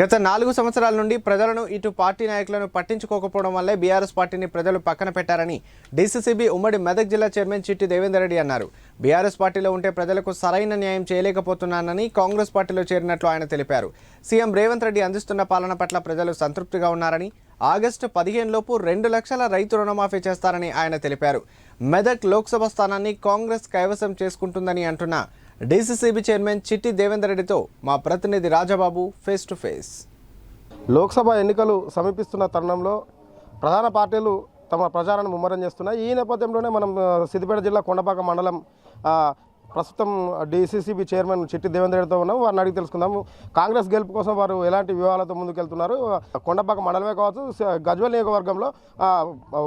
గత 4 సంవత్సరాల నుండి ప్రజలను ఇటు పార్టీ నాయకులను పట్టించుకోకపోవడం వల్లే బీఆర్ఎస్ పార్టీని ప్రజలు పక్కన పెట్టారని డీసీసీబీ ఉమ్మడి మెదక్ జిల్లా చైర్మన్ చిట్టి దేవేందర్ రెడ్డి అన్నారు. బీఆర్ఎస్ పార్టీలో ఉంటే ప్రజలకు సరైన న్యాయం చేయలేకపోతున్నానని కాంగ్రెస్ పార్టీలో చేరినట్లు ఆయన తెలిపారు. సీఎం రేవంత్ రెడ్డి అందిస్తున్న పాలన పట్ల ప్రజలు సంతృప్తిగా ఉన్నారని, ఆగస్టు 15 లోపు 2 లక్షల రైతు రుణమాఫీ చేస్తారని ఆయన తెలిపారు. మెదక్ లోక్సభ స్థానాన్ని కాంగ్రెస్ కైవసం చేసుకుంటుందని అంటున్న డీసీసీబీ చైర్మన్ చిట్టి దేవేందర్ రెడ్డితో మా ప్రతినిధి Rajababu face to face. Lok Sabha ఎన్నికలు సమీపిస్తున్న తరుణంలో ప్రధాన పార్టీలు తమ ప్రచారాన్ని ముమ్మరం చేస్తున్నాయి. ఈ నేపథ్యంలోనే మనం సిద్దిపేట జిల్లా కొండపాక మండలం ప్రస్తుతం డీసీసీబీ చైర్మన్ చిట్టి దేవేందర్ రెడ్డితో ఉన్నాం. వారిని అడిగి తెలుసుకుందాము. కాంగ్రెస్ గెలుపు కోసం వారు ఎలాంటి వ్యూహాలతో ముందుకెళ్తున్నారు, కొండపాక మండలమే కావచ్చు గజ్వేల్ నియోజకవర్గంలో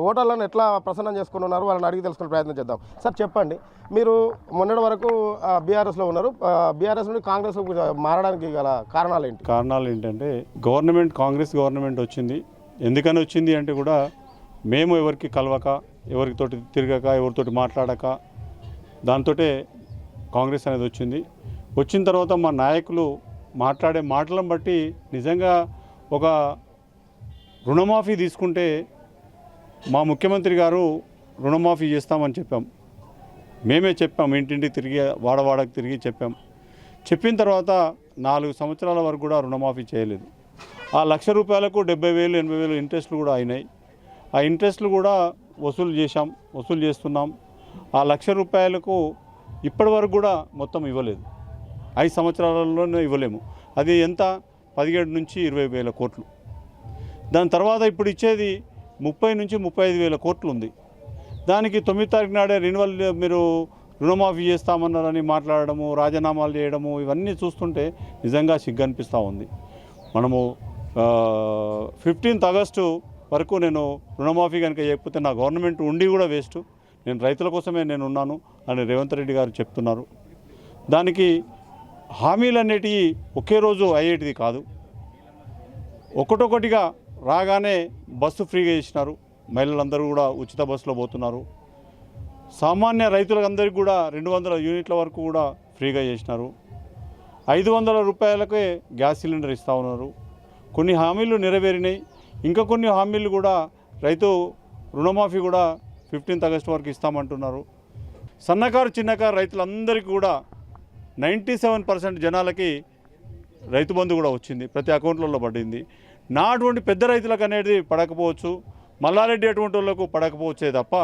ఓటర్లను ఎట్లా ప్రసన్నం చేసుకుని ఉన్నారు, వాళ్ళని అడిగి తెలుసుకునే ప్రయత్నం చేద్దాం. సార్ చెప్పండి, మీరు మొన్నటి వరకు బీఆర్ఎస్లో ఉన్నారు, బీఆర్ఎస్ నుండి కాంగ్రెస్ మారడానికి గల కారణాలు ఏంటి? కారణాలు ఏంటంటే కాంగ్రెస్ గవర్నమెంట్ వచ్చింది. ఎందుకని వచ్చింది అంటే కూడా మేము ఎవరికి కలవక, ఎవరితోటి తిరగక, ఎవరితోటి మాట్లాడక దాంతో కాంగ్రెస్ అనేది వచ్చిన తర్వాత మా నాయకులు మాట్లాడే మాటలను బట్టి నిజంగా ఒక రుణమాఫీ తీసుకుంటే మా ముఖ్యమంత్రి గారు రుణమాఫీ చేస్తామని మేమే చెప్పాం, ఇంటింటికి తిరిగి వాడవాడకు తిరిగి చెప్పిన తర్వాత 4 సంవత్సరాల వరకు కూడా రుణమాఫీ చేయలేదు. ఆ ₹1,00,000 70,000 80,000 ఇంట్రెస్ట్లు కూడా అయినాయి. ఆ ఇంట్రెస్ట్లు కూడా వసూలు చేస్తున్నాం. ఆ ₹1,00,000 ఇప్పటి వరకు కూడా మొత్తం ఇవ్వలేదు. 5 సంవత్సరాలలోనే ఇవ్వలేము. అది ఎంత? 17 నుంచి 20,000 కోట్లు. దాని తర్వాత ఇప్పుడు ఇచ్చేది 30 నుంచి 35,000 కోట్లు ఉంది. దానికి 9వ తారీఖు నాడే రెన్యువల్ మీరు రుణమాఫీ చేస్తామన్నారని మాట్లాడడము, రాజీనామాలు చేయడము, ఇవన్నీ చూస్తుంటే నిజంగా సిగ్గు అనిపిస్తూ ఉంది. మనము 15 ఆగస్టు వరకు నేను రుణమాఫీ కనుక చేయకపోతే నా గవర్నమెంట్ ఉండి కూడా వేస్ట్, నేను రైతుల కోసమే నేను ఉన్నాను అని రేవంత్ రెడ్డి గారు చెప్తున్నారు. దానికి హామీలు అనేటివి ఒకే రోజు అయ్యేటిది కాదు. ఒక్కొక్కటిగా రాగానే బస్సు ఫ్రీగా చేసినారు, మహిళలందరూ కూడా ఉచిత బస్సులో పోతున్నారు. సామాన్య రైతులందరికీ కూడా 200 యూనిట్ల వరకు కూడా ఫ్రీగా చేసినారు. ₹500 గ్యాస్ సిలిండర్ ఇస్తూ ఉన్నారు. కొన్ని హామీలు నెరవేరినాయి. ఇంకా కొన్ని హామీలు కూడా రైతు రుణమాఫీ కూడా 15 ఆగస్టు వరకు ఇస్తామంటున్నారు. సన్నకారు చిన్నకారు రైతులందరికీ కూడా 97% జనాలకి రైతు బంధు కూడా వచ్చింది, ప్రతి అకౌంట్లలో పడింది. నా అటువంటి పెద్ద రైతులకు అనేది పడకపోవచ్చు, మల్లారెడ్డి అటువంటి వాళ్ళకు పడకపోవచ్చే తప్ప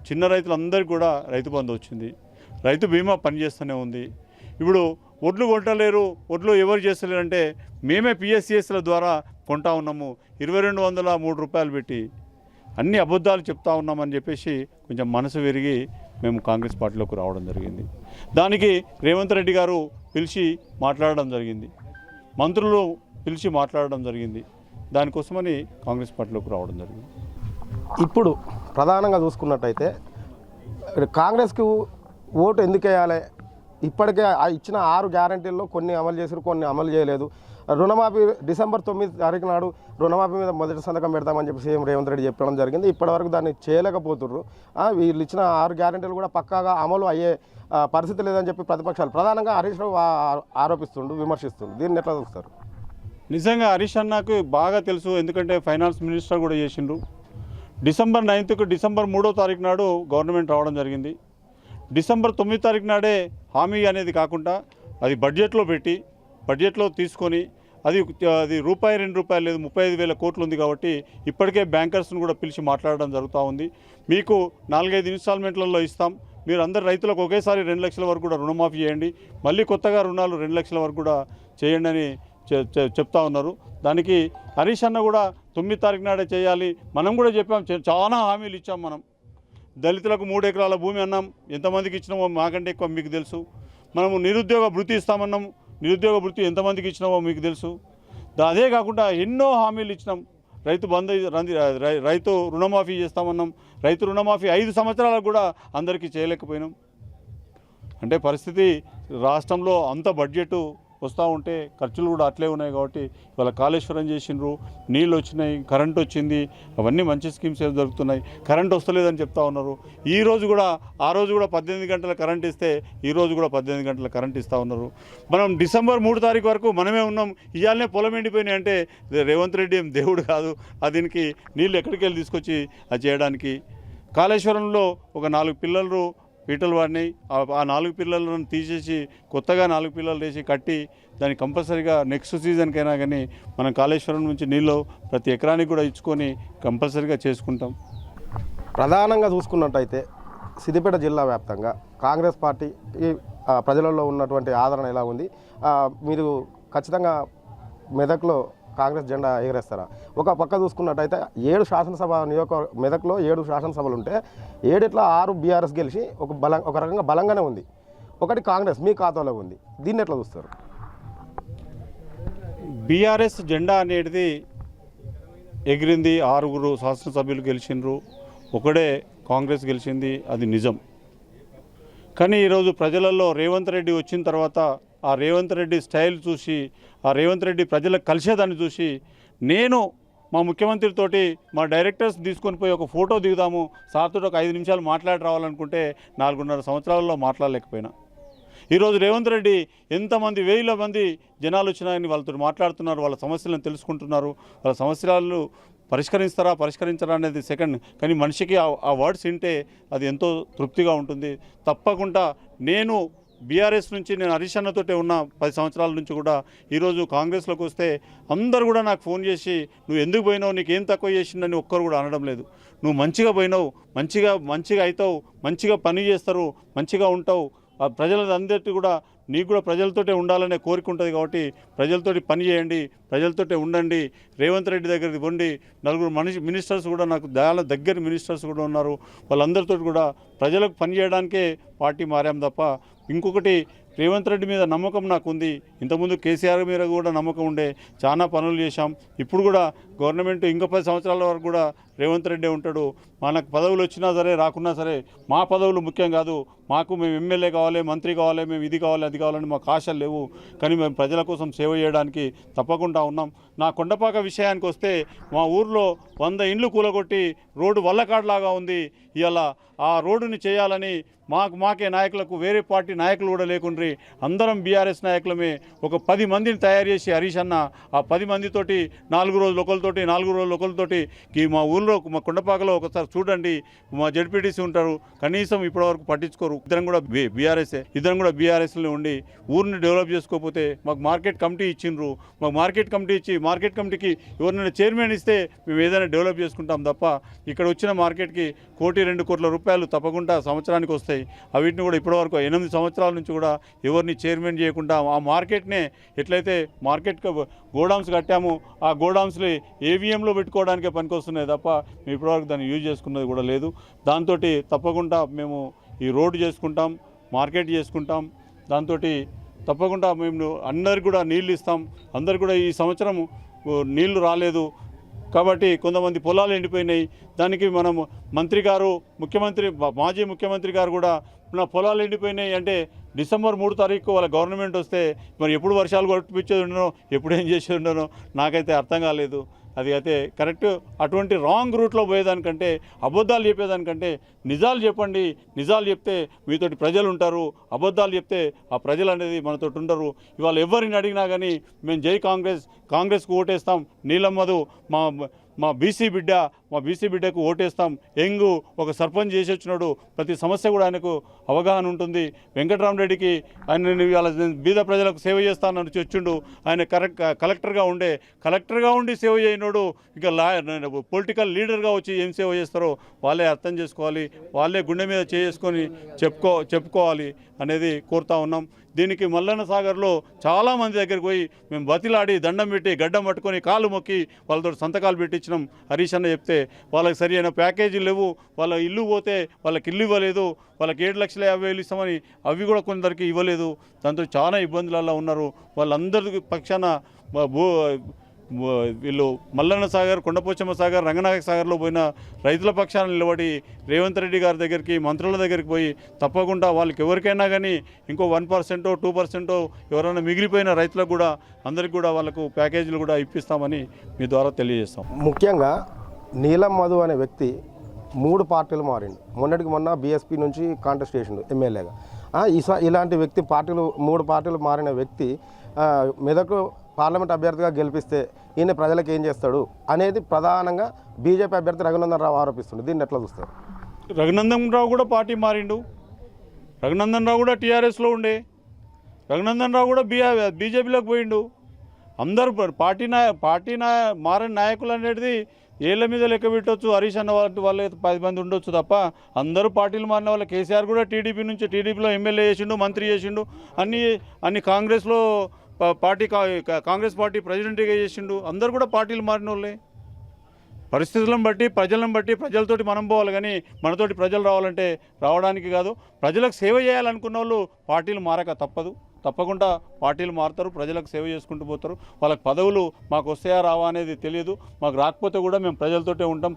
చిన్న రైతులందరికీ కూడా రైతు బంధు వచ్చింది. రైతు బీమా పనిచేస్తూనే ఉంది. ఇప్పుడు ఒడ్లు కొంటలేరు, ఒడ్లు ఎవరు చేస్తలేరంటే మేమే పిఎస్సిఎస్ల ద్వారా కొంటా ఉన్నాము, ₹2,203 పెట్టి అన్ని అబద్ధాలు చెప్తా ఉన్నామని చెప్పేసి కొంచెం మనసు విరిగి మేము కాంగ్రెస్ పార్టీలోకి రావడం జరిగింది. దానికి రేవంత్ రెడ్డి గారు పిలిచి మాట్లాడడం జరిగింది, మంత్రులు పిలిచి మాట్లాడడం జరిగింది. దానికోసమని కాంగ్రెస్ పార్టీలోకి రావడం జరిగింది. ఇప్పుడు ప్రధానంగా చూసుకున్నట్టయితే కాంగ్రెస్కి ఓటు ఎందుకు వేయాలి? ఇప్పటికే ఇచ్చిన 6 గ్యారంటీల్లో కొన్ని అమలు చేశారు, కొన్ని అమలు చేయలేదు. రుణమాఫీ డిసెంబర్ 9వ తారీఖు నాడు రుణమాఫీ మీద మొదటి సంతకం పెడతామని చెప్పి సీఎం రేవంత్ రెడ్డి చెప్పడం జరిగింది. ఇప్పటివరకు దాన్ని చేయలేకపోతున్నారు. వీళ్ళు ఇచ్చిన 6 గ్యారంటీలు కూడా పక్కాగా అమలు అయ్యే పరిస్థితి లేదని చెప్పి ప్రతిపక్షాలు ప్రధానంగా హరీష్ రావు విమర్శిస్తుండు. దీన్ని ఎట్లా చూస్తారు? నిజంగా హరీష్ అన్నకు బాగా తెలుసు, ఎందుకంటే ఫైనాన్స్ మినిస్టర్ కూడా చేసిండ్రు. డిసెంబర్ 9కు డిసెంబర్ 3వ తారీఖు నాడు గవర్నమెంట్ రావడం జరిగింది. డిసెంబర్ 9వ తారీఖు నాడే హామీ అనేది కాకుండా అది బడ్జెట్లో తీసుకొని అది రూపాయి ₹2 లేదు, 35,000 కోట్లు ఉంది. కాబట్టి ఇప్పటికే బ్యాంకర్స్ను కూడా పిలిచి మాట్లాడడం జరుగుతూ ఉంది. మీకు 4-5 ఇన్స్టాల్మెంట్లలో ఇస్తాం, మీరు అందరు రైతులకు ఒకేసారి 2 లక్షల వరకు కూడా రుణమాఫీ చేయండి, మళ్ళీ కొత్తగా రుణాలు 2 లక్షల వరకు కూడా చేయండి అని చెప్తా ఉన్నారు. దానికి హరీష్ అన్న కూడా 9వ తారీఖు నాడే చేయాలి. మనం కూడా చెప్పాం, చాలా హామీలు ఇచ్చాం. మనం దళితులకు 3 ఎకరాల భూమి అన్నాం, ఎంతమందికి ఇచ్చినామో మాకంటే ఎక్కువ మీకు తెలుసు. మనము నిరుద్యోగ భృతి ఇస్తామన్నాం, నిరుద్యోగ భృతి ఎంతమందికి ఇచ్చినామో మీకు తెలుసు. అదే కాకుండా ఎన్నో హామీలు ఇచ్చినాం. రైతు రుణమాఫీ చేస్తామన్నాం, రైతు రుణమాఫీ 5 సంవత్సరాలకు కూడా అందరికీ చేయలేకపోయినాం. అంటే పరిస్థితి రాష్ట్రంలో అంత బడ్జెట్ వస్తూ ఉంటే ఖర్చులు కూడా అట్లే ఉన్నాయి. కాబట్టి ఇవాళ కాళేశ్వరం చేసిండ్రు, నీళ్ళు వచ్చినాయి, కరెంట్ వచ్చింది, అవన్నీ మంచి స్కీమ్స్ ఏం జరుగుతున్నాయి. కరెంట్ వస్తలేదని చెప్తా ఉన్నారు. ఈ రోజు కూడా ఆ రోజు కూడా 18 గంటల కరెంట్ ఇస్తే ఈ రోజు కూడా 18 గంటల కరెంట్ ఇస్తూ ఉన్నారు. మనం డిసెంబర్ 3 తారీఖు వరకు మనమే ఉన్నాం. ఇవాళనే పొలం ఎండిపోయినాయి అంటే రేవంత్ రెడ్డి ఏం దేవుడు కాదు. దీనికి నీళ్ళు ఎక్కడికి వెళ్ళి తీసుకొచ్చి అది చేయడానికి. కాళేశ్వరంలో ఒక 4 పిల్లలు పీటలు వాడినాయి. ఆ 4 పిల్లలను తీసేసి కొత్తగా 4 పిల్లలు వేసి కట్టి దాన్ని కంపల్సరీగా నెక్స్ట్ సీజన్కైనా కానీ మనం కాళేశ్వరం నుంచి నీళ్ళు ప్రతి ఎకరానికి కూడా ఇచ్చుకొని కంపల్సరీగా చేసుకుంటాం. ప్రధానంగా చూసుకున్నట్టయితే సిద్దిపేట జిల్లా వ్యాప్తంగా కాంగ్రెస్ పార్టీ ప్రజలలో ఉన్నటువంటి ఆదరణ ఎలా ఉంది? మీరు ఖచ్చితంగా మెదక్లో కాంగ్రెస్ జెండా ఎగరేస్తారా? ఒక పక్క చూసుకున్నట్టయితే 7 శాసనసభ మెదక్లో 7 శాసనసభలు ఉంటే 7 6 బీఆర్ఎస్ గెలిచి ఒక రకంగా బలంగానే ఉంది. ఒకటి కాంగ్రెస్ మీ ఖాతాలో ఉంది. దీన్ని ఎట్లా చూస్తారు? బీఆర్ఎస్ జెండా అనేది ఎగిరింది. 6 శాసనసభ్యులు గెలిచిండ్రు, ఒకడే కాంగ్రెస్ గెలిచింది, అది నిజం. కానీ ఈరోజు ప్రజలలో రేవంత్ రెడ్డి వచ్చిన తర్వాత ఆ రేవంత్ రెడ్డి స్టైల్ చూసి, ఆ రేవంత్ రెడ్డి ప్రజలకు కలిసేదాన్ని చూసి నేను మా ముఖ్యమంత్రితోటి మా డైరెక్టర్స్ తీసుకొని పోయి ఒక ఫోటో దిగుదాము, సార్తో ఒక 5 నిమిషాలు మాట్లాడి రావాలనుకుంటే 4.5 సంవత్సరాలలో మాట్లాడలేకపోయినా. ఈరోజు రేవంత్ రెడ్డి ఎంతమంది వేల మంది జనాలు వచ్చినాయని వాళ్ళతో మాట్లాడుతున్నారు, వాళ్ళ సమస్యలను తెలుసుకుంటున్నారు. వాళ్ళ సమస్యలు పరిష్కరించరా అనేది సెకండ్. కానీ మనిషికి ఆ వర్డ్స్ వింటే అది ఎంతో తృప్తిగా ఉంటుంది. తప్పకుండా నేను బీఆర్ఎస్ నుంచి నేను హరీష్ అన్నతోటే ఉన్న 10 సంవత్సరాల నుంచి కూడా ఈరోజు కాంగ్రెస్లోకి వస్తే అందరూ కూడా నాకు ఫోన్ చేసి నువ్వు ఎందుకు పోయినావు, నీకేం తక్కువ చేసిందని ఒక్కరు కూడా అనడం లేదు. నువ్వు మంచిగా పోయినావు, మంచిగా అవుతావు, మంచిగా పని చేస్తారు, మంచిగా ఉంటావు. ఆ ప్రజలందరికీ కూడా నీకు కూడా ప్రజలతోటే ఉండాలనే కోరిక ఉంటుంది. కాబట్టి ప్రజలతోటి పని చేయండి, ప్రజలతోటే ఉండండి. రేవంత్ రెడ్డి దగ్గరికి ఉండి 4 మినిస్టర్స్ కూడా నాకు దగ్గర మినిస్టర్స్ కూడా ఉన్నారు. వాళ్ళందరితో కూడా ప్రజలకు పని చేయడానికే పార్టీ మారాం తప్ప ఇంకొకటి రేవంత్ రెడ్డి మీద నమ్మకం నాకు ఉంది. ఇంతకుముందు కేసీఆర్ మీద కూడా నమ్మకం ఉండే, చాలా పనులు చేశాం. ఇప్పుడు కూడా గవర్నమెంట్ ఇంకో 10 సంవత్సరాల వరకు కూడా రేవంత్ రెడ్డి ఉంటాడు. మనకు పదవులు వచ్చినా సరే రాకున్నా సరే మా పదవులు ముఖ్యం కాదు. మేము ఎమ్మెల్యే కావాలి, మంత్రి కావాలి, మేము ఇది కావాలి, అది కావాలని మాకు ఆశలు లేవు. కానీ మేము ప్రజల కోసం సేవ చేయడానికి తప్పకుండా ఉన్నాం. నా కొండపాక విషయానికి వస్తే మా ఊర్లో 100 ఇండ్లు కూలగొట్టి రోడ్డు వల్లకాడులాగా ఉంది. ఇవాళ ఆ రోడ్డుని చేయాలని మాకే నాయకులకు వేరే పార్టీ నాయకులు కూడా లేకుండ్రి, అందరం బీఆర్ఎస్ నాయకులమే ఒక 10 మందిని తయారు చేసి హరీష్ అన్న ఆ 10 మందితోటి 4 రోజులు ఒకరితోటి 4 రోజులు ఒకరితోటి మా ఊళ్ళో మా కొండపాకలో ఒకసారి చూడండి. మా జడ్పీటీసీ ఉంటారు, కనీసం ఇప్పటివరకు పట్టించుకోరు. ఇద్దరం కూడా బీఆర్ఎస్లో ఉండి ఊరిని డెవలప్ చేసుకోకపోతే మాకు మార్కెట్ కమిటీ ఇచ్చిండ్రు. మాకు మార్కెట్ కమిటీకి ఎవరినైనా చైర్మన్ ఇస్తే మేము ఏదైనా డెవలప్ చేసుకుంటాం తప్ప ఇక్కడ వచ్చిన మార్కెట్కి 1-2 కోట్ల రూపాయలు తప్పకుండా సంవత్సరానికి వస్తాయి. వీటిని కూడా ఇప్పటివరకు 8 సంవత్సరాల నుంచి కూడా ఎవరిని చైర్మన్ చేయకుండా ఆ మార్కెట్నే ఎట్లయితే మార్కెట్ గోడౌన్స్ కట్టామో ఆ గోడౌన్స్లో ఏవిఎంలో పెట్టుకోవడానికే పనికొస్తున్నాయి తప్ప మేము ఇప్పటివరకు దాన్ని యూజ్ చేసుకున్నది కూడా లేదు. దాంతో తప్పకుండా మేము ఈ రోడ్డు చేసుకుంటాం, మార్కెట్ చేసుకుంటాం. దాంతో తప్పకుండా మేము అందరికి కూడా నీళ్ళు ఇస్తాం. అందరికి కూడా ఈ సంవత్సరం నీళ్లు రాలేదు కాబట్టి కొంతమంది పొలాలు ఎండిపోయినాయి. దానికి మనం మాజీ ముఖ్యమంత్రి గారు కూడా నా పొలాలు ఎండిపోయినాయి అంటే డిసెంబర్ 3 తారీఖు వాళ్ళ గవర్నమెంట్ వస్తే మరి ఎప్పుడు వర్షాలు కొట్టిపించేది ఉండనో ఎప్పుడు ఏం చేసేది ఉండనో నాకైతే అర్థం కాలేదు. అది అయితే కరెక్ట్. అటువంటి రాంగ్ రూట్లో పోయేదానికంటే అబద్ధాలు చెప్పేదానికంటే నిజాలు చెప్పండి. నిజాలు చెప్తే మీతోటి ప్రజలు ఉంటారు. అబద్ధాలు చెప్తే ఆ ప్రజలు అనేది మనతోటి ఉండరు. ఇవాళ ఎవరిని అడిగినా కానీ మేము జై కాంగ్రెస్కు ఓటేస్తాం. నీలమ్మధు మా బీసీ బిడ్డకు ఓటేస్తాం. యంగు ఒక సర్పంచ్ చేసి వచ్చినాడు. ప్రతి సమస్య కూడా ఆయనకు అవగాహన ఉంటుంది. వెంకటరామరెడ్డికి ఆయన ఇవాళ బీద ప్రజలకు సేవ చేస్తానని వచ్చిండు. ఆయన కలెక్టర్గా ఉండి సేవ చేయనోడు ఇక పొలిటికల్ లీడర్గా వచ్చి ఏం సేవ చేస్తారో వాళ్ళే అర్థం చేసుకోవాలి. వాళ్ళే గుండె మీద చేసుకొని చెప్పుకోవాలి అనేది కోరుతా ఉన్నాం. దీనికి మల్లన్న సాగర్లో చాలామంది దగ్గరికి పోయి మేము బతిలాడి దండం పెట్టి గడ్డం పట్టుకొని కాలు మొక్కి వాళ్ళతో సంతకాలు పెట్టించినాం. హరీష్ అన్న చెప్తే వాళ్ళకి సరి అయిన ప్యాకేజీలు లేవు. వాళ్ళ ఇల్లు పోతే వాళ్ళకి ఇల్లు ఇవ్వలేదు. వాళ్ళకి 7,50,000 ఇస్తామని అవి కూడా కొందరికి ఇవ్వలేదు. దాంతో చాలా ఇబ్బందులలో ఉన్నారు. వాళ్ళందరి పక్షాన వీళ్ళు మల్లన్న సాగర్, కొండపోచమ్మ సాగర్, రంగనాయక సాగర్లో పోయిన రైతుల పక్షాన నిలబడి రేవంత్ రెడ్డి గారి దగ్గరికి, మంత్రుల దగ్గరికి పోయి తప్పకుండా వాళ్ళకి ఎవరికైనా కానీ ఇంకో 1%, 2% ఎవరైనా మిగిలిపోయిన రైతులకు కూడా అందరికి కూడా వాళ్ళకు ప్యాకేజీలు కూడా ఇప్పిస్తామని మీ ద్వారా తెలియజేస్తాం. ముఖ్యంగా నీలం మధు అనే వ్యక్తి 3 పార్టీలు మారిండు. మొన్నటికి మొన్న బీఎస్పీ నుంచి కాంటెస్ట్ చేసిండు ఎమ్మెల్యేగా. ఇలాంటి వ్యక్తి 3 పార్టీలు మారిన వ్యక్తి మెదక్ పార్లమెంట్ అభ్యర్థిగా గెలిపిస్తే ఈయన ప్రజలకు ఏం చేస్తాడు అనేది ప్రధానంగా బీజేపీ అభ్యర్థి రఘునందన్ రావు ఆరోపిస్తుంది. దీన్ని ఎట్లా చూస్తారు? రఘునందన్ రావు కూడా పార్టీ మారిండు. రఘునందన్ రావు కూడా టీఆర్ఎస్లో ఉండే. రఘునందన్ రావు కూడా బీజేపీలోకి పోయిండు. అందరూ పార్టీ మారిన నాయకులు అనేది ఏళ్ళ మీద లెక్క పెట్టవచ్చు. హరీష్ అన్న వాళ్ళే 10 మంది ఉండొచ్చు తప్ప అందరూ పార్టీలు మారిన వాళ్ళు. కేసీఆర్ కూడా టీడీపీలో ఎమ్మెల్యే చేసిండు, మంత్రి చేసిండు, అన్ని కాంగ్రెస్లో కాంగ్రెస్ పార్టీ ప్రెసిడెంట్గా చేసిండు. అందరూ కూడా పార్టీలు మారిన వాళ్ళే. పరిస్థితులను బట్టి, ప్రజలతోటి మనం పోవాలి, కానీ మనతోటి ప్రజలు రావాలంటే రావడానికి కాదు. ప్రజలకు సేవ చేయాలనుకున్న వాళ్ళు పార్టీలు మారక తప్పకుండా పార్టీలు మారుతారు, ప్రజలకు సేవ చేసుకుంటూ పోతారు. వాళ్ళకి పదవులు మాకు వస్తాయా రావా అనేది తెలియదు. మాకు రాకపోతే కూడా మేము ప్రజలతోటే ఉంటాం,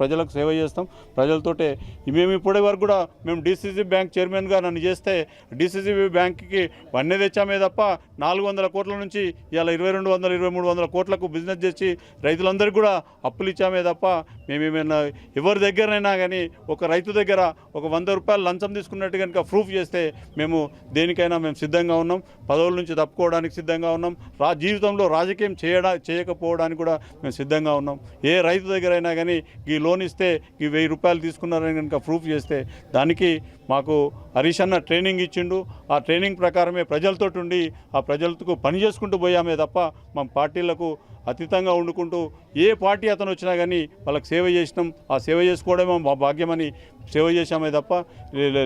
ప్రజలకు సేవ చేస్తాం, ప్రజలతోటే. మేము ఇప్పటి వరకు కూడా మేము డీసీసీ బ్యాంక్ చైర్మన్గా నన్ను చేస్తే డీసీసీ బ్యాంక్కి వన్నే తెచ్చామే తప్ప 400 కోట్ల నుంచి ఇలా 2200, 2300 కోట్లకు బిజినెస్ చేసి రైతులందరికీ కూడా అప్పులు ఇచ్చామే తప్ప మేమేమైనా ఎవరి దగ్గరైనా కానీ ఒక రైతు దగ్గర ఒక 100 రూపాయలు లంచం తీసుకున్నట్టు కనుక ప్రూఫ్ చేస్తే మేము దేనికైనా మేము సిద్ధంగా ఉన్నాం. పదవుల నుంచి తప్పుకోవడానికి సిద్ధంగా ఉన్నాం. జీవితంలో రాజకీయం చేయకపోవడానికి కూడా మేము సిద్ధంగా ఉన్నాం. ఏ రైతు దగ్గర అయినా కానీ ఈ లోన్ ఇస్తే ఈ 1000 రూపాయలు తీసుకున్నారని కనుక ప్రూఫ్ చేస్తే దానికి మాకు హరీష్ అన్న ట్రైనింగ్ ఇచ్చిండు. ఆ ట్రైనింగ్ ప్రకారమే ప్రజలతో ఉండి ఆ ప్రజలకు పని చేసుకుంటూ పోయామే తప్ప మా పార్టీలకు అతీతంగా వండుకుంటూ ఏ పార్టీ అతను వచ్చినా కానీ వాళ్ళకి సేవ చేసినాం. ఆ సేవ చేసుకోవడమే మా భాగ్యమని సేవ చేశామే తప్ప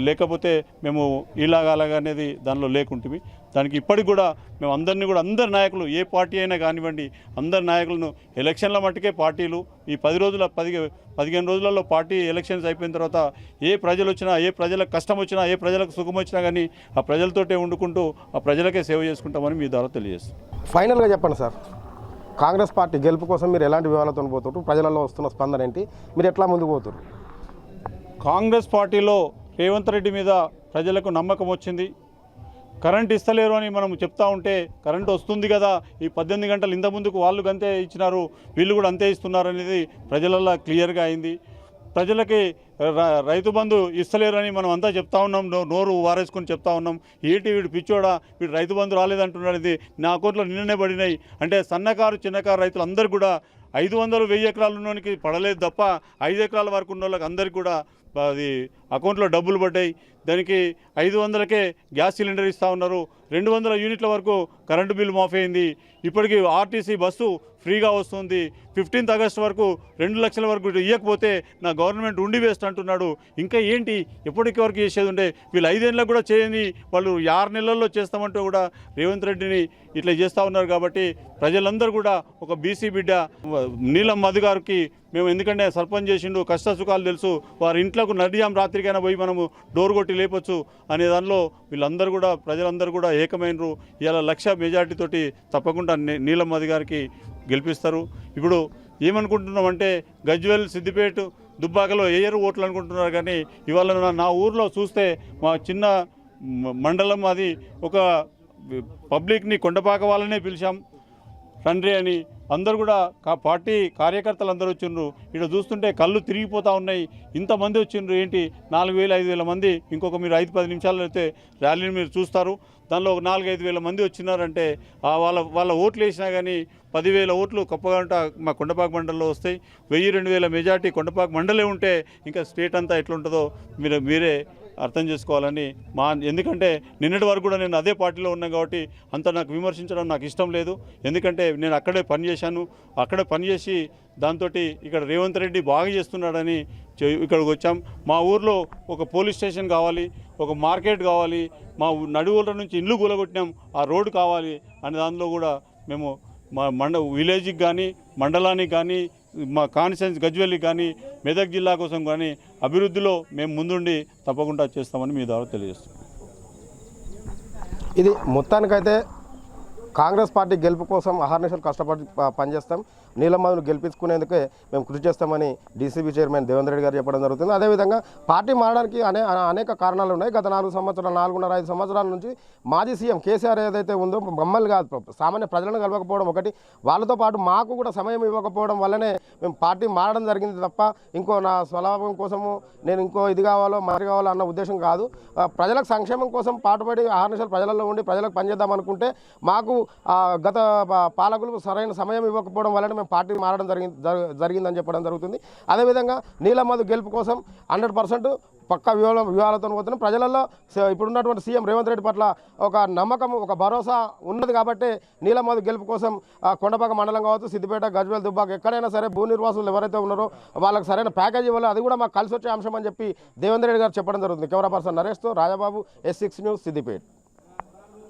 లేకపోతే మేము ఇలాగలాగా అనేది దానిలో లేకుంటుంది. దానికి ఇప్పటికి కూడా మేము అందరి నాయకులు ఏ పార్టీ అయినా కానివ్వండి, అందరి నాయకులను ఎలక్షన్ల మట్టుకే పార్టీలు ఈ 15 రోజులలో పార్టీ ఎలక్షన్స్ అయిపోయిన తర్వాత ఏ ప్రజలు వచ్చినా, ఏ ప్రజలకు కష్టం వచ్చినా, ఏ ప్రజలకు సుఖం వచ్చినా కానీ ఆ ప్రజలతోటే వండుకుంటూ ఆ ప్రజలకే సేవ చేసుకుంటామని మీ ద్వారా తెలియజేస్తాం. ఫైనల్గా చెప్పండి సార్, కాంగ్రెస్ పార్టీ గెలుపు కోసం మీరు ఎలాంటి వివరాలతో పోతున్నారు? ప్రజలలో వస్తున్న స్పందన ఏంటి? మీరు ఎట్లా ముందుకు పోతున్నారు? కాంగ్రెస్ పార్టీలో రేవంత్ రెడ్డి మీద ప్రజలకు నమ్మకం వచ్చింది. కరెంట్ ఇస్తలేరు అని మనం చెప్తా ఉంటే కరెంట్ వస్తుంది కదా, ఈ 18 గంటలు ఇంత ముందుకు వాళ్ళు అంతే ఇచ్చినారు, వీళ్ళు కూడా అంతే ఇస్తున్నారు అనేది ప్రజలలో క్లియర్గా అయింది. ప్రజలకి రైతు బంధు ఇస్తలేరని మనం అంతా చెప్తా ఉన్నాం, నోరు వారేసుకొని చెప్తా ఉన్నాం. వీడు పిచ్చోడా, వీడు రైతు బంధు రాలేదంటున్నాడు, ఇది నా అకౌంట్లో నిన్ననే పడినాయి అంటే సన్నకారు చిన్నకారు రైతులు అందరూ కూడా 500, 1000 ఎకరాలు ఉన్నోనికి పడలేదు తప్ప 5 ఎకరాల వరకు ఉన్న వాళ్ళకి అందరికీ కూడా అది అకౌంట్లో డబ్బులు పడ్డాయి. దానికి 500కే గ్యాస్ సిలిండర్ ఇస్తూ ఉన్నారు. 200 యూనిట్ల వరకు కరెంటు బిల్లు మాఫీ అయింది. ఇప్పటికీ ఆర్టీసీ బస్సు ఫ్రీగా వస్తుంది. 15th ఆగస్టు వరకు 2 లక్షల వరకు ఇవ్వకపోతే నా గవర్నమెంట్ ఉండి వేస్ట్ అంటున్నాడు. ఇంకా ఏంటి, ఎప్పటికి వరకు చేసేది ఉండే వీళ్ళు 5 ఏళ్ళకు కూడా చేయని వాళ్ళు 6 నెలల్లో చేస్తామంటూ కూడా రేవంత్ రెడ్డిని ఇట్లా చేస్తూ ఉన్నారు. కాబట్టి ప్రజలందరూ కూడా ఒక బీసీ బిడ్డ నీలం మధు గారికి మేము ఎందుకంటే సర్పంచ్ చేసిండు, కష్ట సుఖాలు తెలుసు, వారి ఇంట్లోకి నడియాం రాత్రికైనా పోయి మనము డోర్ కొట్టి లేపొచ్చు అనే దానిలో వీళ్ళందరూ కూడా ప్రజలందరూ కూడా ఏకమైనరు. ఇలా 1,00,000 మెజార్టీతోటి తప్పకుండా నీలం మధు గారికి గెలిపిస్తారు. ఇప్పుడు ఏమనుకుంటున్నామంటే గజ్వేల్, సిద్దిపేట, దుబ్బాకలో ఏయరు ఓట్లు అనుకుంటున్నారు. కానీ ఇవాళ నా ఊర్లో చూస్తే మా చిన్న మండలం అది ఒక పబ్లిక్ని కొండపాక వాళ్ళనే పిలిచాం తండ్రి అని. అందరూ కూడా పార్టీ కార్యకర్తలు అందరూ వచ్చిండ్రు. ఇక్కడ చూస్తుంటే కళ్ళు తిరిగిపోతూ ఉన్నాయి. ఇంతమంది వచ్చిండ్రు ఏంటి, 4,000, 5,000 మంది. ఇంకొక మీరు 5-10 నిమిషాలు అయితే ర్యాలీని మీరు చూస్తారు. దానిలో 4-5 వేల మంది వచ్చినారంటే వాళ్ళ ఓట్లు వేసినా కానీ 10,000 ఓట్లు కప్పగంట మా కొండపాక మండలంలో వస్తాయి. 1,000-2,000 మెజార్టీ కొండపాక మండలే ఉంటే ఇంకా స్టేట్ అంతా ఎట్లుంటుందో మీరే అర్థం చేసుకోవాలని ఎందుకంటే నిన్నటి వరకు కూడా నేను అదే పార్టీలో ఉన్నాను కాబట్టి అంత నాకు విమర్శించడం నాకు ఇష్టం లేదు. ఎందుకంటే నేను అక్కడే పనిచేశాను. అక్కడే పనిచేసి దాంతో ఇక్కడ రేవంత్ రెడ్డి బాగా చేస్తున్నాడని ఇక్కడికి వచ్చాం. మా ఊర్లో ఒక పోలీస్ స్టేషన్ కావాలి, ఒక మార్కెట్ కావాలి, మా నడువుల నుంచి ఇల్లు కూలగొట్టినాం, ఆ రోడ్డు కావాలి అనే దానిలో కూడా మేము మా విలేజ్కి కానీ మండలానికి కానీ మా కాన్స్టిట్యుయెన్సీ గజ్వేల్కి కానీ మెదక్ జిల్లా కోసం కానీ అభివృద్ధిలో మేము ముందుండి తప్పకుండా చేస్తామని మీ ద్వారా తెలియజేస్తాం. ఇది మొత్తానికైతే కాంగ్రెస్ పార్టీ గెలుపు కోసం అహర్నిశలు కష్టపడి పనిచేస్తాం. నీలమ్మను గెలిపించుకునేందుకే మేము కృషి చేస్తామని డీసీబీ చైర్మన్ దేవేందర్ రెడ్డి గారు చెప్పడం జరుగుతుంది. అదేవిధంగా పార్టీ మారడానికి అనేక కారణాలు ఉన్నాయి. గత 4.5 సంవత్సరాల నుంచి మాజీ సీఎం కేసీఆర్ ఏదైతే ఉందో మమ్మల్ని కాదు సామాన్య ప్రజలను కలవకపోవడం ఒకటి, వాళ్ళతో పాటు మాకు కూడా సమయం ఇవ్వకపోవడం వల్లనే మేము పార్టీ మారడం జరిగింది తప్ప ఇంకో నా స్వలాభం కోసము నేను ఇంకో ఇది కావాలో మరి కావాలో అన్న ఉద్దేశం కాదు. ప్రజలకు సంక్షేమం కోసం పాటుపడి అహర్నిశలు ప్రజలలో ఉండి ప్రజలకు పనిచేద్దాం అనుకుంటే మాకు గత పాలకులు సరైన సమయం ఇవ్వకపోవడం వలన మేము పార్టీ మారడం జరిగిందని చెప్పడం జరుగుతుంది. అదేవిధంగా నీలమ్మధు గెలుపు కోసం 100% పక్కా వ్యూహాలతో పోతున్నాం. ప్రజలలో ఇప్పుడున్నటువంటి సీఎం రేవంత్ రెడ్డి పట్ల ఒక నమ్మకం, ఒక భరోసా ఉన్నది కాబట్టి నీలమ్మధు గెలుపు కోసం కొండపాక మండలం కావచ్చు, సిద్దిపేట, గజ్వేల్, దుబ్బాక ఎక్కడైనా సరే భూ నిర్వాసులు ఎవరైతే ఉన్నారో వాళ్ళకి సరైన ప్యాకేజ్ ఇవ్వాలి. అది కూడా మాకు కలిసి వచ్చే అంశం అని చెప్పి దేవేందర్ రెడ్డి గారు చెప్పడం జరుగుతుంది. కెమెరా పర్సన్ నరేష్తో రాజాబాబు, S6 న్యూస్, సిద్దిపేట.